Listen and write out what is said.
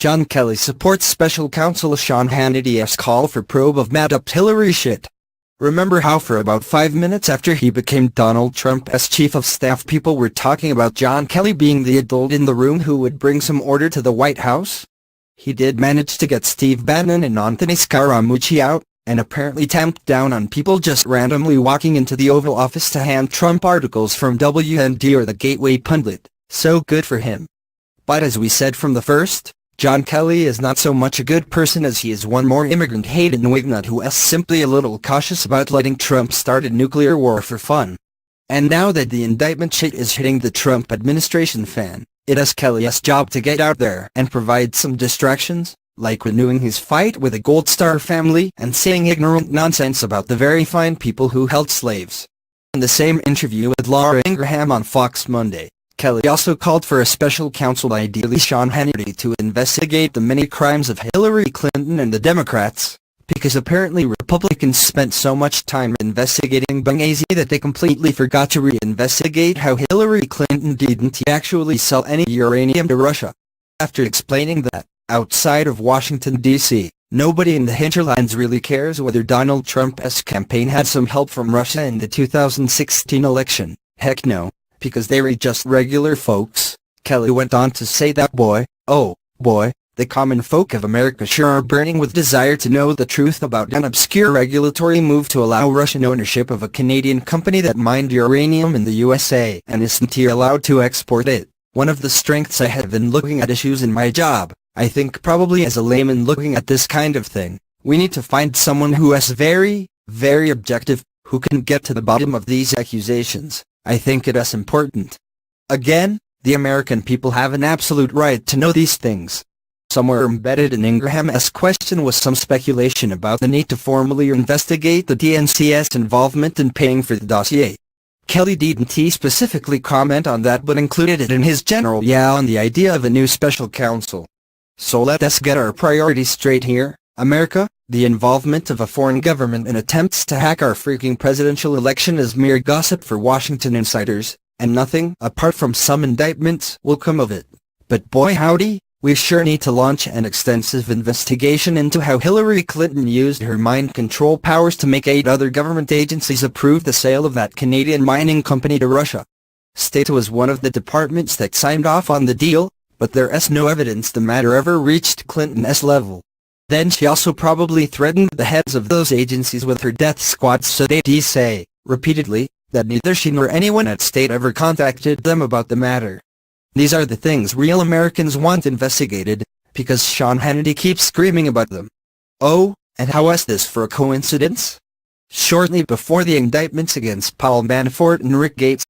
John Kelly supports special counsel Sean Hannity's call for probe of mad-up Hillary shit. Remember how for about 5 minutes after he became Donald Trump's chief of staff people were talking about John Kelly being the adult in the room who would bring some order to the White House? He did manage to get Steve Bannon and Anthony Scaramucci out, and apparently tamped down on people just randomly walking into the Oval Office to hand Trump articles from WND or the Gateway Pundit, so good for him. But as we said from the first, John Kelly is not so much a good person as he is one more immigrant-hating wignut who is simply a little cautious about letting Trump start a nuclear war for fun. And now that the indictment shit is hitting the Trump administration fan, it is Kelly's job to get out there and provide some distractions, like renewing his fight with the Gold Star family and saying ignorant nonsense about the very fine people who held slaves. In the same interview with Laura Ingraham on Fox Monday, Kelly also called for a special counsel, ideally Sean Hannity, to investigate the many crimes of Hillary Clinton and the Democrats, because apparently Republicans spent so much time investigating Benghazi that they completely forgot to re-investigate how Hillary Clinton didn't actually sell any uranium to Russia. After explaining that, outside of Washington, D.C., nobody in the hinterlands really cares whether Donald Trump's campaign had some help from Russia in the 2016 election. Heck no, because they were just regular folks. Kelly went on to say that oh boy, the common folk of America sure are burning with desire to know the truth about an obscure regulatory move to allow Russian ownership of a Canadian company that mined uranium in the USA and isn't here allowed to export it. One of the strengths I have in looking at issues in my job, I think probably as a layman looking at this kind of thing, we need to find someone who is very, very objective, who can get to the bottom of these accusations. I think it is important. Again, the American people have an absolute right to know these things. Somewhere embedded in Ingraham's question was some speculation about the need to formally investigate the DNC's involvement in paying for the dossier. Kelly didn't specifically comment on that but included it in his general yeah on the idea of a new special counsel. So let us get our priorities straight here, America. The involvement of a foreign government in attempts to hack our freaking presidential election is mere gossip for Washington insiders, and nothing, apart from some indictments, will come of it. But boy howdy, we sure need to launch an extensive investigation into how Hillary Clinton used her mind control powers to make 8 other government agencies approve the sale of that Canadian mining company to Russia. State was one of the departments that signed off on the deal, but there is no evidence the matter ever reached Clinton's level. Then she also probably threatened the heads of those agencies with her death squads so they'd say, repeatedly, that neither she nor anyone at state ever contacted them about the matter. These are the things real Americans want investigated, because Sean Hannity keeps screaming about them. Oh, and how is this for a coincidence? Shortly before the indictments against Paul Manafort and Rick Gates,